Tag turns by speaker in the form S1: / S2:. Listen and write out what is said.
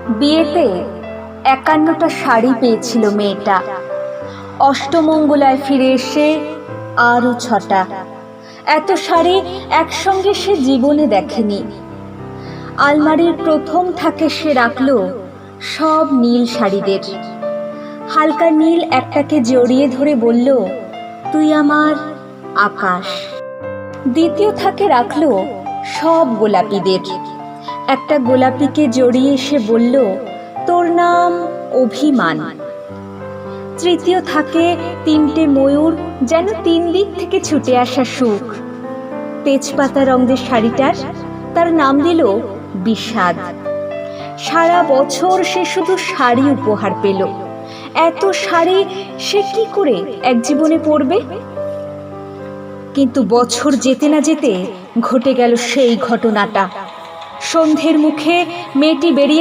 S1: বিয়েতে ৫১টা শাড়ি পেয়েছিল মেয়েটা। অষ্টমঙ্গলায় ফিরে এসে আরও ৬টা। এত শাড়ি একসঙ্গে সে জীবনে দেখেনি। আলমারির প্রথম থাকে সে রাখল সব নীল শাড়িদের। হালকা নীল একটাকে জড়িয়ে ধরে বলল, তুই আমার আকাশ। দ্বিতীয় থাকে রাখল সব গোলাপিদের। একটা গোলাপিকে জড়িয়ে সে বলল, তোর নাম অভিমান। তৃতীয় থাকে ৩টে ময়ূর, যেন ৩ দিক থেকে ছুটে আসা সুখ। তেজপাতা রঙের শাড়িটার তার নাম দিল বিষাদ। সারা বছর সে শুধু শাড়ি উপহার পেল। এত শাড়ি সে কি করে এক জীবনে পরবে? কিন্তু বছর যেতে না যেতে ঘটে গেল সেই ঘটনাটা। সন্ধ্যের মুখে মেয়েটি বেরিয়ে